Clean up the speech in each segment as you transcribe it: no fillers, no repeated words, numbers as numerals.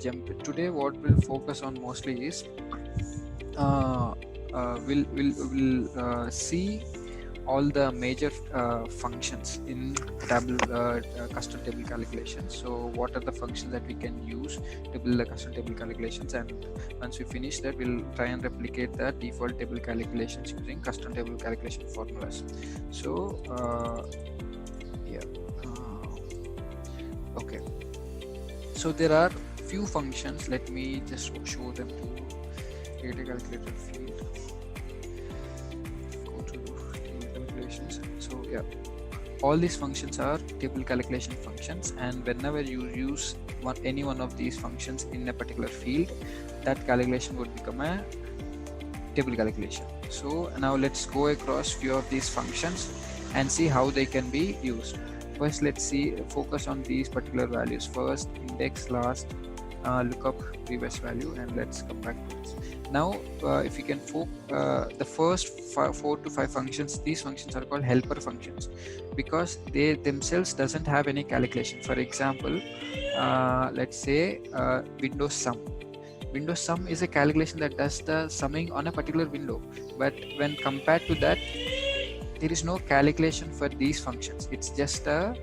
jump. Today what we'll focus on mostly is we'll see all the major functions in custom table calculations. So what are the functions that we can use to build the custom table calculations, and once we finish that, we'll try and replicate the default table calculations using custom table calculation formulas. So okay, so there are few functions. Let me just show them to you. Create a calculator field, go to table calculations. So yeah, all these functions are table calculation functions, and whenever you use any one of these functions in a particular field, that calculation would become a table calculation. So now let's go across few of these functions and see how they can be used. First, let's focus on these particular values. First, index, last, lookup, previous value, and let's come back to this. Now, if you can the first 4 to 5 functions, these functions are called helper functions because they themselves doesn't have any calculation. For example, let's say window sum. Window sum is a calculation that does the summing on a particular window, but when compared to that, there is no calculation for these functions. It's just a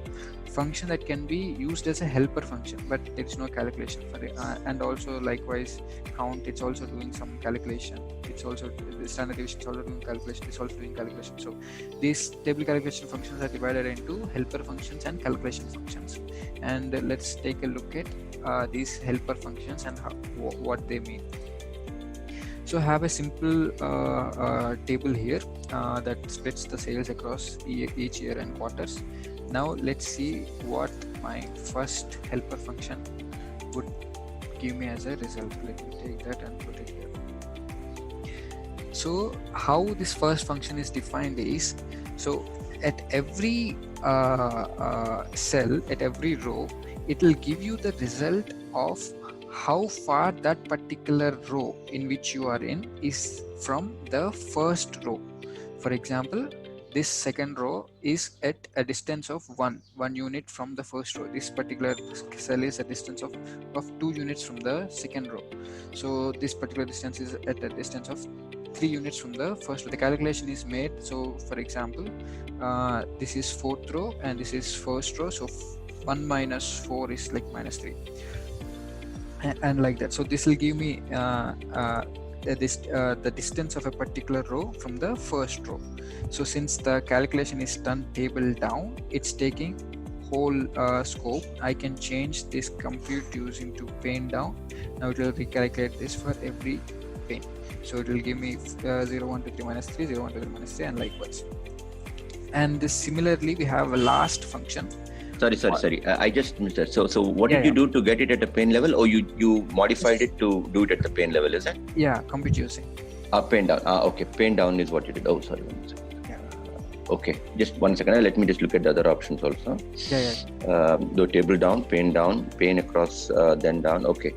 function that can be used as a helper function, but there is no calculation for it. And also likewise, count, it's also doing some calculation. It's also the standard deviation is also doing calculation. It's also doing calculation. So these table calculation functions are divided into helper functions and calculation functions. And let's take a look at these helper functions and what they mean. So have a simple table here that splits the sales across each year and quarters. Now let's see what my first helper function would give me as a result. Let me take that and put it here. So how this first function is defined is, so at every cell, at every row, it will give you the result of how far that particular row in which you are in is from the first row. For example, this second row is at a distance of one unit from the first row. This particular cell is a distance of 2 units from the second row. So this particular distance is at a distance of 3 units from the first row. The calculation is made. So for example, this is 4th row and this is first row. So 1 minus 4 is like minus 3. And like that. So this will give me the distance of a particular row from the first row. So since the calculation is done table down, it's taking whole scope. I can change this compute using to pane down. Now it will recalculate this for every pane. So it will give me 0, 1, 2, 3, minus 3, 0, 1, 2, 3, minus 3, and likewise. And this, similarly, we have a last function. Sorry. I just missed that. So what did you do to get it at a pane level, or you modified it to do it at the pane level? Is it? Yeah, compute using. Pane down. Okay, pane down is what you did. Oh, sorry. 1 second. Okay, just 1 second. Let me just look at the other options also. The table down, pane across, then down. Okay.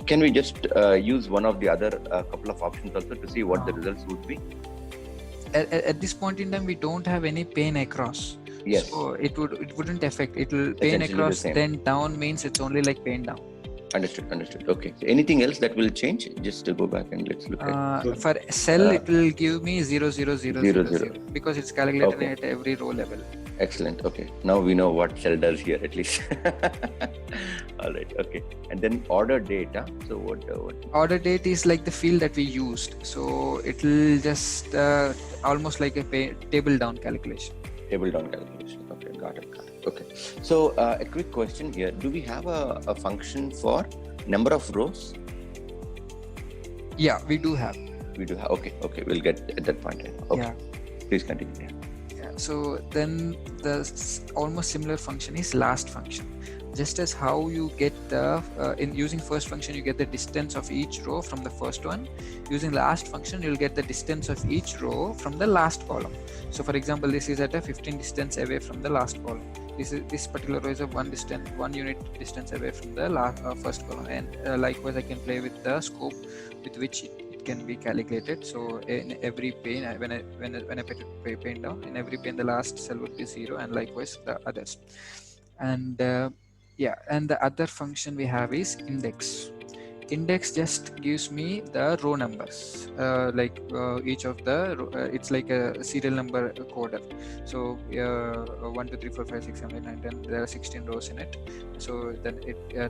Can we just use one of the other couple of options also to see what the results would be? At this point in time, we don't have any pane across. Yes. So it wouldn't affect. It will pane across, then down means it's only like pane down. Understood. Okay. So anything else that will change? Just to go back and let's look at. For cell, it will give me 0, 0, 0, 0, 0, because it's calculated at every row level. Excellent. Okay. Now we know what cell does here at least. All right. Okay. And then order data. So what? Order date is like the field that we used. So it will just almost like a table down calculation. Okay, got it. Okay, so a quick question here. Do we have a function for number of rows? Yeah, we do have. Okay, we'll get at that point. Okay, yeah. Please continue. Yeah, so then the almost similar function is last function. Just as how you get the in using first function, you get the distance of each row from the first one. Using last function, you'll get the distance of each row from the last column. So for example, this is at a 15 distance away from the last column. This particular row is a 1 unit distance away from the first column. And likewise, I can play with the scope with which it can be calculated. So in every pane, when I put a pane down, in every pane the last cell would be 0, and likewise the others. And Yeah, and the other function we have is index. Index just gives me the row numbers, each of the it's like a serial number coder. So 1 2 3 4 5 6 7 8 9 10, there are 16 rows in it. So then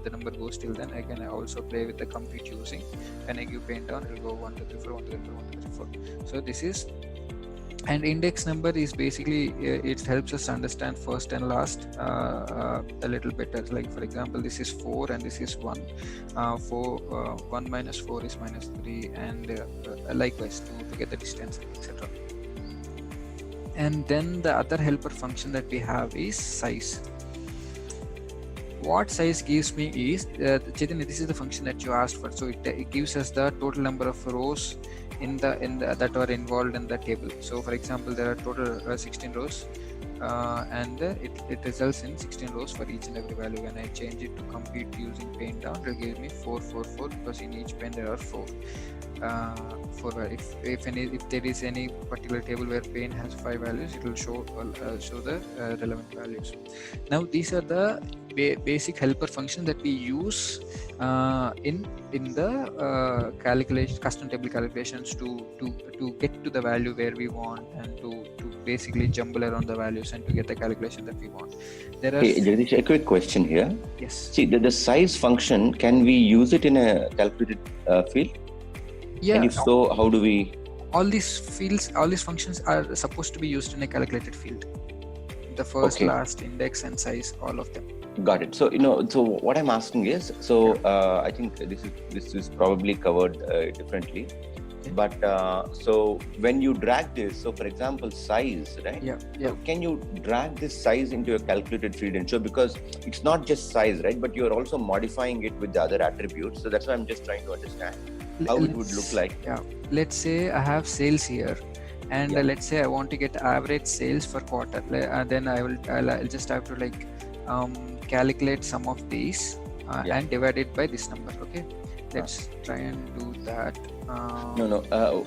the number goes till then. I can also play with the compute using. When I give paint down, it will go 1 2 3 4 1 2 3 4 1 2 3 4. So this is, and index number is basically it helps us understand first and last a little better. Like for example, this is 4 and this is 1. 1 minus 4 is minus 3, and likewise to get the distance, etc. And then the other helper function that we have is size. What size gives me is Chaitanya, this is the function that you asked for. So it gives us the total number of rows in the that are involved in the table. So for example, there are total 16 rows, and it results in 16 rows for each and every value. When I change it to compute using paint down, it will give me 4 4 4, because in each pane there are 4. If there is any particular table where pane has 5 values, it will show the relevant values. Now these are the basic helper function that we use in the custom table calculations to get to the value where we want, and to basically jumble around the values and to get the calculation that we want. There are Jagdish, a quick question here. Yes. See, the size function, can we use it in a calculated field? Yeah. And if so, how do we? All these functions are supposed to be used in a calculated field. The first, Okay. last, index, and size, all of them. Got it. So so what I'm asking is, I think this is probably covered differently, Yeah. but so when you drag this, so for example, size, right? Yeah. So can you drag this size into a calculated field and show, because it's not just size, right? But you're also modifying it with the other attributes. So that's why I'm just trying to understand how it would look like. Yeah. Let's say I have sales here, and Yeah. let's say I want to get average sales for quarter. Then I'll just have to calculate some of these Yeah. and divide it by this number. Okay. Let's try and do that. No.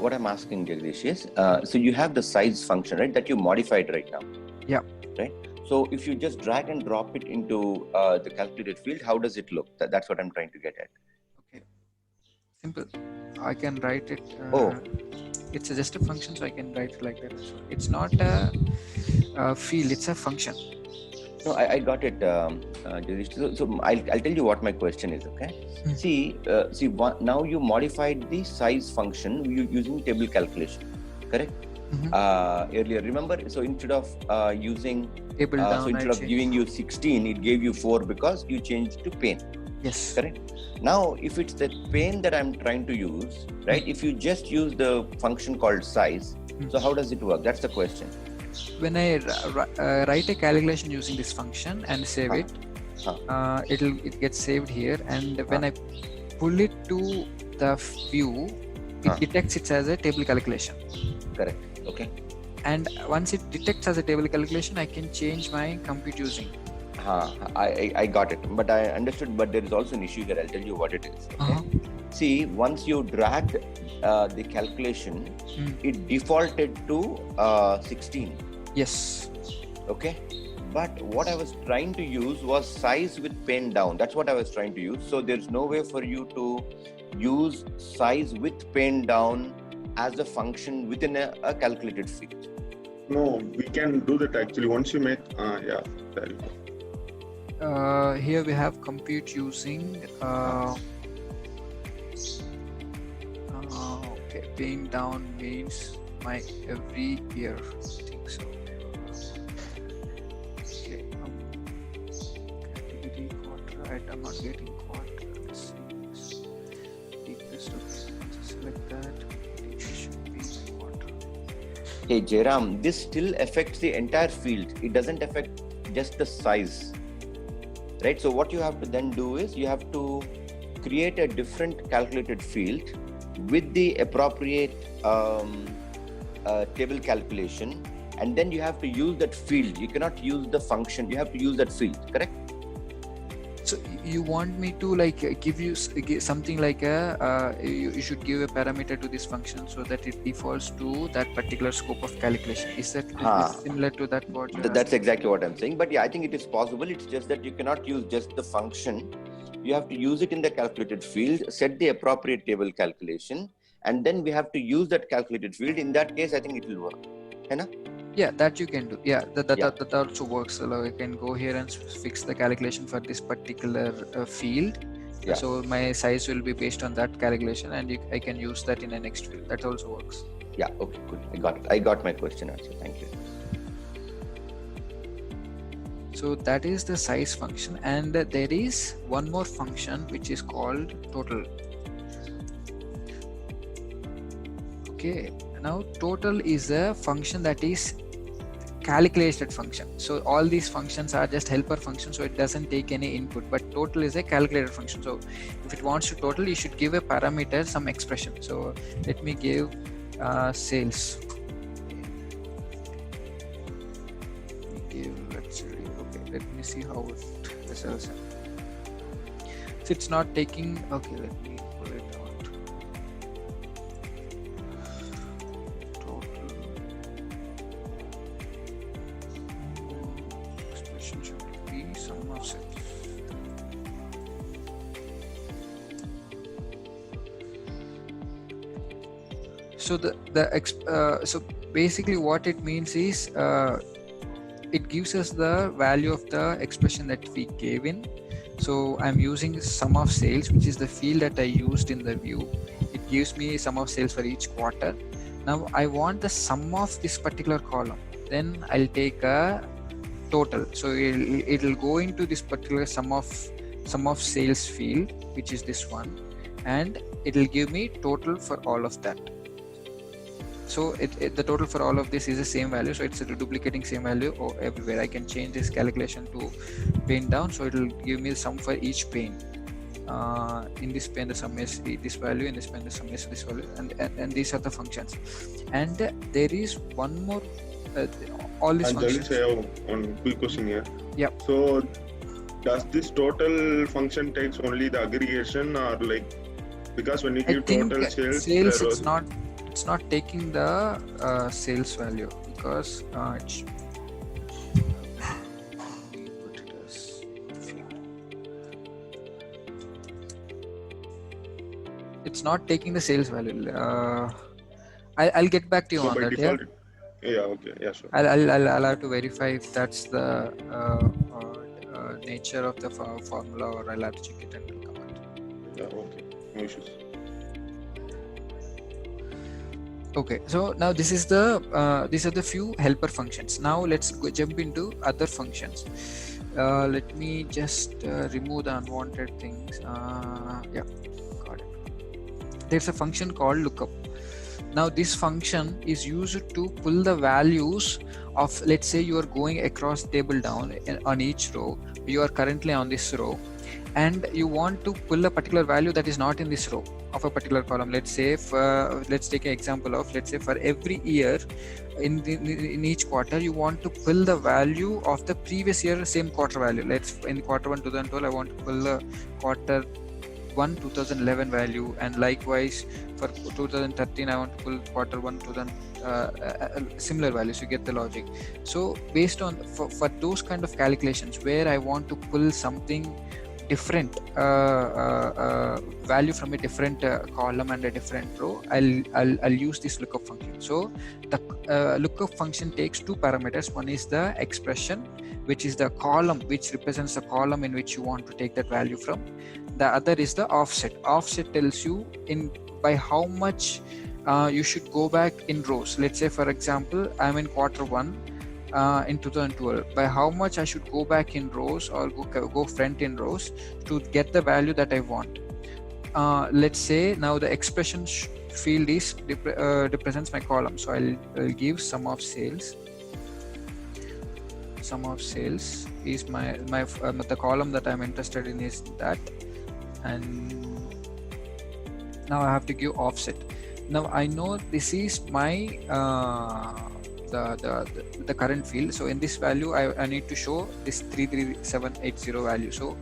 What I'm asking, Jagdish, is so you have the size function, right? That you modified right now. Yeah. Right. So if you just drag and drop it into the calculated field, how does it look? That's what I'm trying to get at. Okay. Simple. I can write it. It's just a function, so I can write it like that. So it's not a field; it's a function. No, I got it, Jagdish. So I'll tell you what my question is. Okay. See, now you modified the size function using table calculation, correct? Mm-hmm. Earlier, remember? So instead of using Table down. so instead of giving you 16, it gave you 4 because you changed to pane. Yes. Correct. Now, if it's the pane that I'm trying to use, right? If you just use the function called size, so how does it work? That's the question. When I write a calculation using this function and save it, it gets saved here, and when I pull it to the view, it detects it as a table calculation. Correct. Okay. And once it detects as a table calculation, I can change my compute using. I got it, but I understood. But there is also an issue here. I'll tell you what it is. Okay. See, once you dragged the calculation, it defaulted to 16. Yes. Okay. But what I was trying to use was size with pane down. That's what I was trying to use. So there's no way for you to use size with pane down as a function within a calculated field. No, we can do that actually. Once you make, there you go. Here we have compute using okay, pane down means my every year, I think so. Okay, category quarter, I'm not getting quarter. Let's see, deepest of select that. It should be quarter. Hey Jairam, this still affects the entire field. It doesn't affect just the size. Right, so what you have to then do is you have to create a different calculated field with the appropriate table calculation, and then you have to use that field. You cannot use the function, you have to use that field, correct? So you want me to like give you something like you should give a parameter to this function so that it defaults to that particular scope of calculation. Is this similar to that what you're That's asking? exactly what I'm saying. But yeah, I think it is possible. It's just that you cannot use just the function. You have to use it in the calculated field, set the appropriate table calculation, and then we have to use that calculated field. In that case, I think it will work. Yeah, that you can do. Yeah, that also works. So I can go here and fix the calculation for this particular field. Yeah. So my size will be based on that calculation, and I can use that in the next field. That also works. Yeah. Okay. Good. I got it. I got my question answered. Thank you. So that is the size function, and there is one more function which is called total. Okay. Now total is a function that is calculated function. So all these functions are just helper functions, so it doesn't take any input, but total is a calculated function. So if it wants to total, you should give a parameter, some expression. So let me give sales. Let me see how it results. So it's not taking, okay, let me pull it out. Total expression should be sum of sales. So so basically what it means is it gives us the value of the expression that we gave in. So I'm using sum of sales, which is the field that I used in the view. It gives me sum of sales for each quarter. Now I want the sum of this particular column. Then I'll take a total. So it'll go into this particular sum of sales field, which is this one, and it'll give me total for all of that. So the total for all of this is the same value, so it's duplicating same value everywhere. I can change this calculation to pane down, so it will give me the sum for each pane. In this pane the sum is this value, in this pane the sum is this value, and these are the functions. And there is one more, all these functions. I have one quick question here. Yeah. So does this total function takes only the aggregation, or like, because when you give total sales it's not taking the sales value, because put it as it's not taking the sales value. I'll get back to you on that. Default, yeah. Okay. Yeah. Sure. I'll have to verify if that's the nature of the formula, or I'll have to check it and come out. Yeah. Okay. No issues. Okay, so now this is the these are the few helper functions. Now let's jump into other functions. Let me just remove the unwanted things. Yeah, got it. There's a function called lookup. Now this function is used to pull the values of, let's say you are going across table down on each row. You are currently on this row, and you want to pull a particular value that is not in this row of a particular column. Let's say let's take an example of, let's say for every year in each quarter, you want to pull the value of the previous year same quarter value. Let's in quarter 1 2012, I want to pull the quarter 1 2011 value, and likewise for 2013 I want to pull quarter 1 similar values. You get the logic. So based on for those kind of calculations where I want to pull something different value from a different column and a different row, I'll use this lookup function. So the lookup function takes two parameters. One is the expression, which is the column which represents the column in which you want to take that value from. The other is the offset. Offset tells you by how much you should go back in rows. Let's say for example I'm in quarter 1 in 2012, by how much I should go back in rows or go front in rows to get the value that I want. Let's say now the expression field is represents my column, so I'll give sum of sales. Sum of sales is my the column that I'm interested in is that, and now I have to give offset. Now I know this is my the current field, so in this value I need to show this 33780 value. So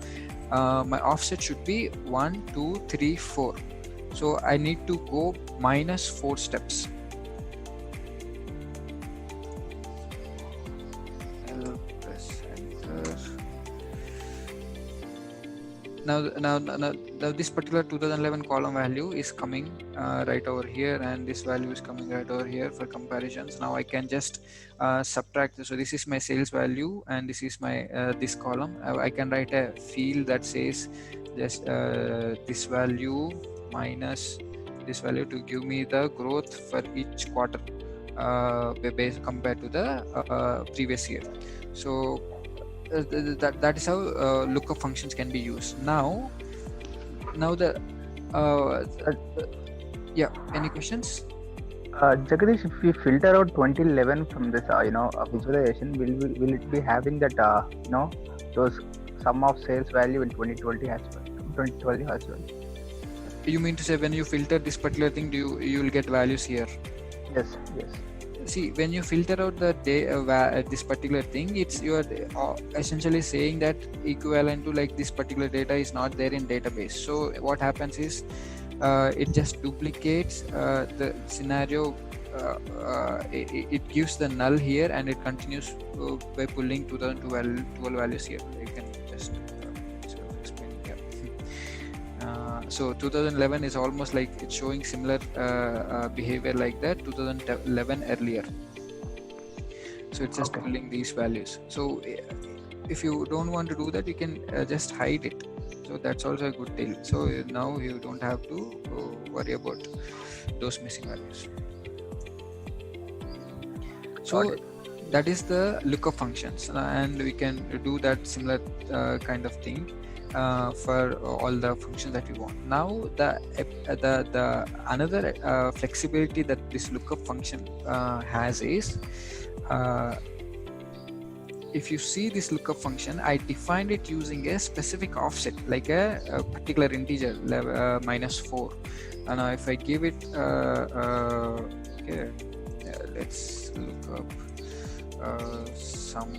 my offset should be 1, 2, 3, 4. So I need to go minus 4 steps. I'll press enter. Now this particular 2011 column value is coming right over here, and this value is coming right over here for comparisons. Now I can just subtract. So this is my sales value, and this is my this column. I can write a field that says just this value minus this value to give me the growth for each quarter compared to the previous year. So that is how lookup functions can be used. Now the yeah, any questions? Jagadish, if we filter out 2011 from this visualization, will it be having that those sum of sales value in 2020 as well, 2012 as well? You mean to say when you filter this particular thing, you will get values here? Yes. See, when you filter out the this particular thing, you are essentially saying that equivalent to like this particular data is not there in database. So what happens is it just duplicates the scenario. It gives the null here, and it continues by pulling 2012 values here. You can just explain here. So 2011 is almost like it's showing similar behavior like that 2011 earlier. So it's just pulling these values. So if you don't want to do that, you can just hide it. So that's also a good deal. So now you don't have to worry about those missing values. So that is the lookup functions, and we can do that similar kind of thing for all the functions that we want. Now the another flexibility that this lookup function has is if you see this lookup function, I defined it using a specific offset, like a particular integer -4. And now if I give it okay, let's look up some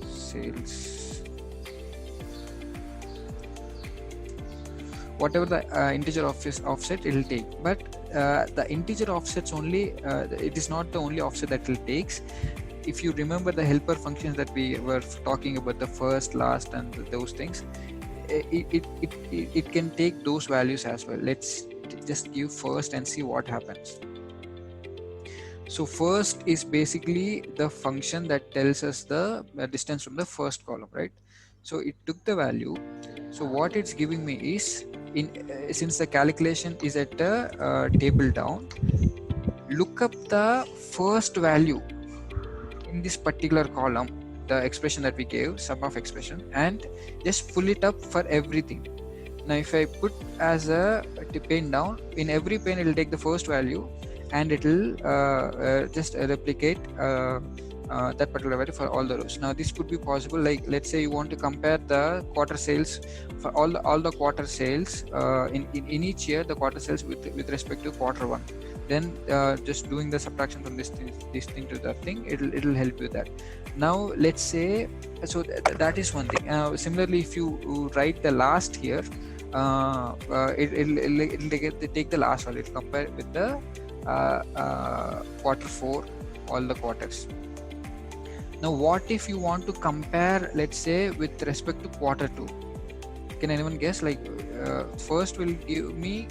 sales, whatever the integer offset it will take, but the integer offsets only it is not the only offset that it takes. If you remember the helper functions that we were talking about, the first, last, and those things, it can take those values as well. Let's just give first and see what happens. So first is basically the function that tells us the distance from the first column, right? So it took the value. So what it's giving me is, since the calculation is at the table down, look up the first value in this particular column, the expression that we gave, sum of expression, and just pull it up for everything. Now if I put as a pane down, in every pane it will take the first value, and it will just replicate that particular value for all the rows. Now this could be possible, like let's say you want to compare the quarter sales for all the quarter sales in each year, the quarter sales with respect to quarter one. Then just doing the subtraction from this thing to that thing, it'll help you with that. Now let's say, so that is one thing. Similarly, if you write the last here, it'll take the last one. It'll compare with the quarter 4, all the quarters. Now what if you want to compare, let's say, with respect to quarter 2? Can anyone guess? Like first will give me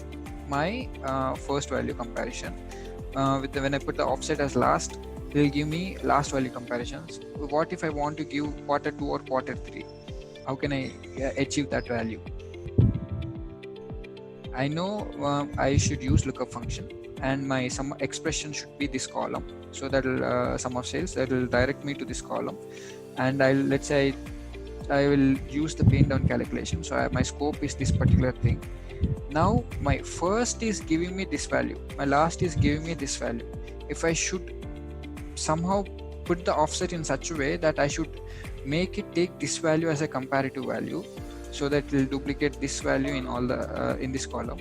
my first value comparison when I put the offset as last, it will give me last value comparisons. What if I want to give quarter 2 or quarter 3? How can I achieve that value? I know I should use lookup function, and my sum expression should be this column. So that will sum of sales, that will direct me to this column, and let's say I will use the pane down calculation. So my scope is this particular thing. Now my first is giving me this value, my last is giving me this value. If I should somehow put the offset in such a way that I should make it take this value as a comparative value, so that it will duplicate this value in all the in this column,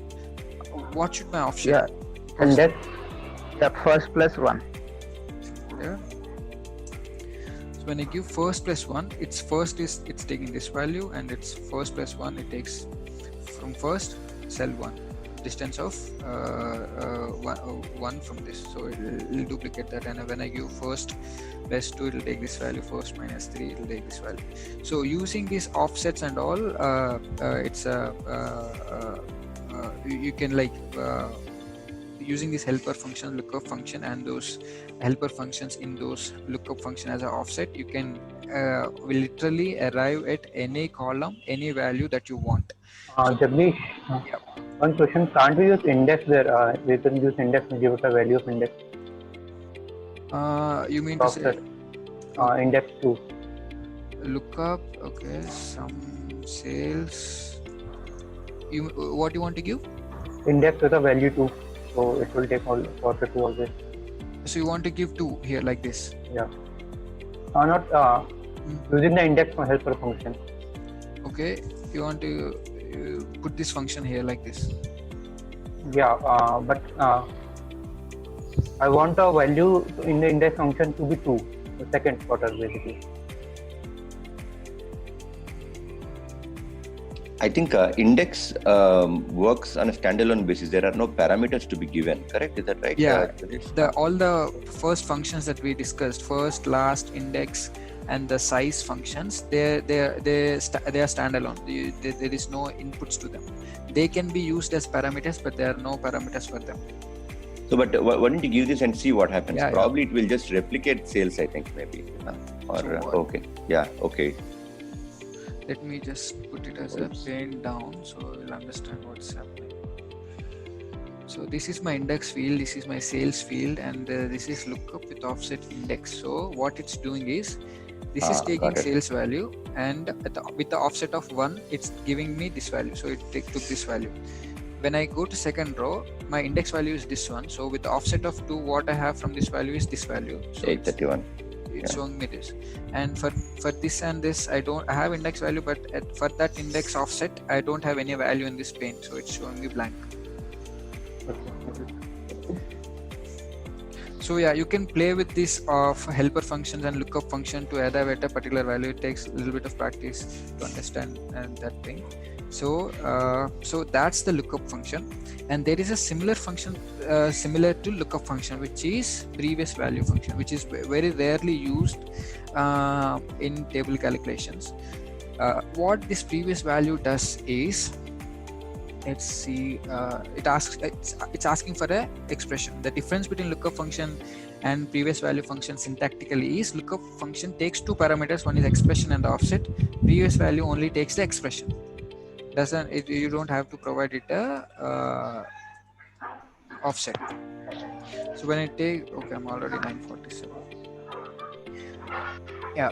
what should my offset? Yeah, and that first plus 1. Yeah. So when I give first plus 1, it's taking this value, and it's first plus 1, it takes from first cell 1 distance of 1 from this, so it'll duplicate that. And when I give first plus 2, it'll take this value, first minus 3, it'll take this value. So using these offsets and all, it's you can like using this helper function, lookup function, and those helper functions in those lookup function as an offset, you can literally arrive at any column, any value that you want. Jagdish, one question, can't we use index there? We can use index and give it a value of index. You mean to say index 2. Lookup, okay, some sales. What do you want to give? Index with a value 2, so it will take all for 2 always. So you want to give 2 here like this? Yeah. Not using the index helper function. Okay, you want to put this function here like this? Yeah, but I want a value in the index function to be 2, the second quarter basically. I think index works on a standalone basis. There are no parameters to be given. Correct? Is that right? Yeah. All the first functions that we discussed, first, last, index, and the size functions, they are standalone. There is no inputs to them. They can be used as parameters, but there are no parameters for them. So, but why don't you give this and see what happens? Yeah, Probably it will just replicate sales, I think, maybe. Okay. Yeah. Okay. Let me just put it as a pane down, so you'll understand what's happening. So this is my index field, this is my sales field, and this is lookup with offset index. So what it's doing is, this is taking sales value, and with the offset of 1, it's giving me this value. So it took this value. When I go to second row, my index value is this one. So with the offset of 2, what I have from this value is this value. So 831. It's showing me this. And for this and this, I have index value, but for that index offset, I don't have any value in this pane. So it's showing me blank. So yeah, you can play with this helper functions and lookup function to arrive at a particular value. It takes a little bit of practice to understand that thing. So that's the lookup function, and there is a similar function similar to lookup function, which is previous value function, which is very rarely used in table calculations. What this previous value does is, let's see, it's asking for a expression. The difference between lookup function and previous value function syntactically is, lookup function takes 2 parameters, one is expression and offset. Previous value only takes the expression. You don't have to provide it a offset. So when I take, okay, I'm already 947. Yeah.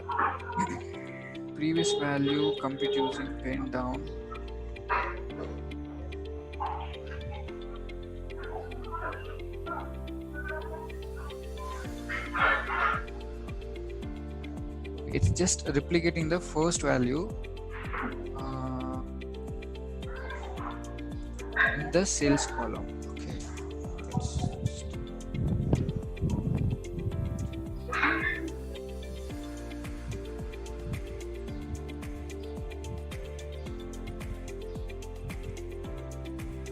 Previous value, compute using pane down. It's just replicating the first value in the sales column. Okay.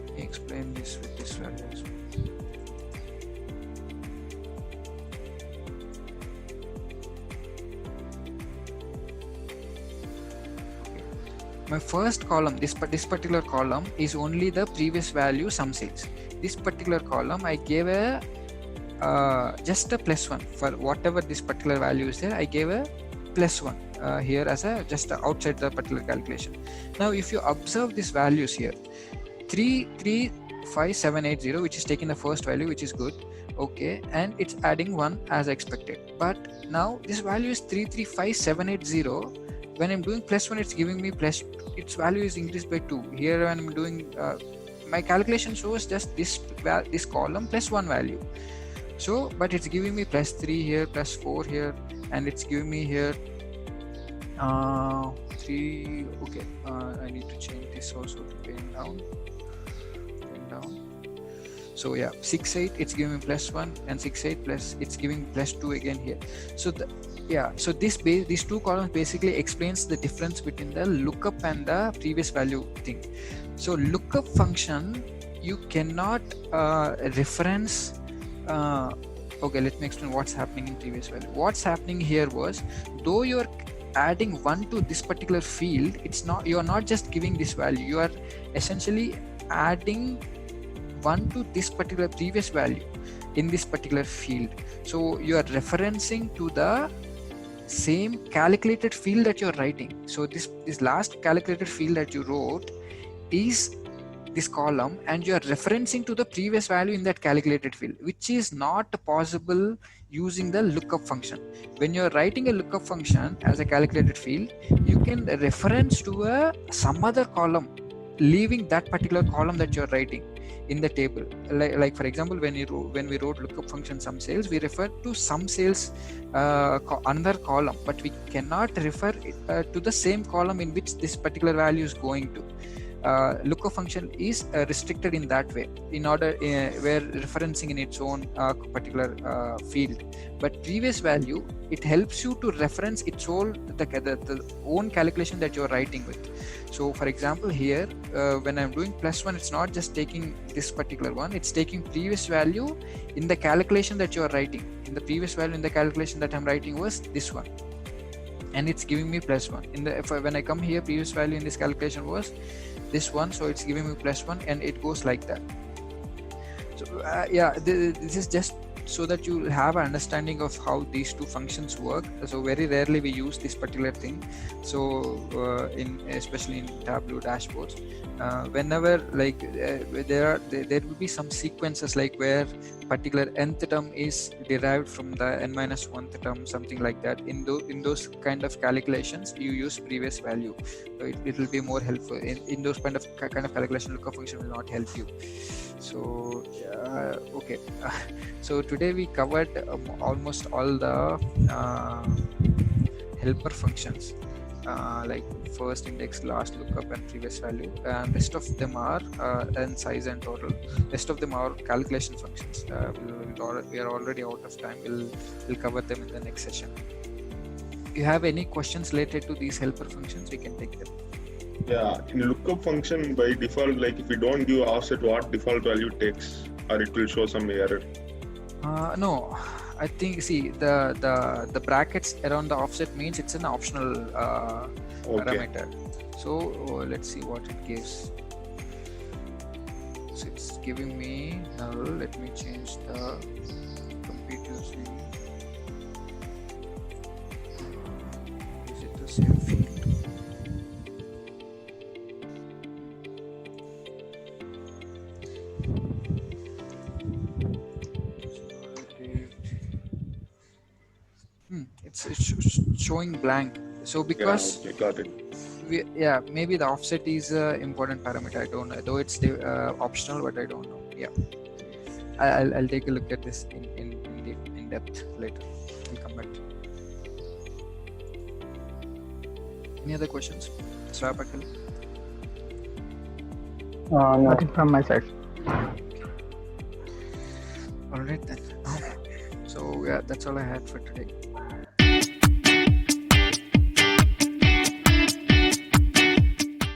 Let me explain this with this value as well. My first column, this particular column is only the previous value sum sales. This particular column, I gave a just a +1 for whatever this particular value is there. I gave a +1 here as a just outside the particular calculation. Now, if you observe these values here, 335,780, which is taking the first value, which is good, okay, and it's adding 1 as expected. But now this value is 335,780. When I'm doing +1, it's giving me its value is increased by 2. Here when I'm doing my calculation shows just this column +1 value. So, but it's giving me +3 here, +4 here, and it's giving me here 3. Okay, I need to change this also to pane down. So yeah, 6.8, it's giving me +1, and 6.8 plus it's giving +2 again here. So yeah, so these two columns basically explains the difference between the lookup and the previous value thing. So lookup function, you cannot reference okay, let me explain what's happening in previous value. What's happening here was, though you're adding 1 to this particular field, you're not just giving this value, you are essentially adding 1 to this particular previous value in this particular field. So you are referencing to the same calculated field that you're writing. So this last calculated field that you wrote is this column, and you are referencing to the previous value in that calculated field, which is not possible using the lookup function. When you're writing a lookup function as a calculated field, you can reference to some other column, leaving that particular column that you're writing in the table. Like for example, when we wrote lookup function sum sales, we refer to sum sales another column, but we cannot refer to the same column in which this particular value is going to. Lookup function is restricted in that way, in order where referencing in its own particular field. But previous value, it helps you to reference its own the own calculation that you're writing with. So for example, here when I'm doing +1, it's not just taking this particular one, it's taking previous value in the calculation that you're writing. In the previous value in the calculation that I'm writing was this one, and it's giving me +1. When I come here, previous value in this calculation was this one, so it's giving me +1, and it goes like that. So this is just so that you have an understanding of how these two functions work. So very rarely we use this particular thing. So especially in Tableau dashboards, whenever there will be some sequences like where particular nth term is derived from the n-1th term, something like that. In those kind of calculations, you use previous value. So it will be more helpful. In those kind of calculation, lookup function will not help you. So okay, so today we covered almost all the helper functions, like first index, last lookup, and previous value. And rest of them are and size and total. Rest of them are calculation functions. We are already out of time. We'll cover them in the next session. If you have any questions related to these helper functions, we can take them. Yeah, in lookup function by default, like if you don't give offset, what default value takes, or it will show some error? No, I think the brackets around the offset means it's an optional parameter. So let's see what it gives. So it's giving me null. Let me change the compute using. Is it the same field? It's showing blank. So because got it. Maybe the offset is an important parameter. I don't know, though it's optional, but I don't know. Yeah, I'll take a look at this in depth later. We'll come back to it. Any other questions? Swapakal? Nothing from my side. All right then. So yeah, that's all I had for today.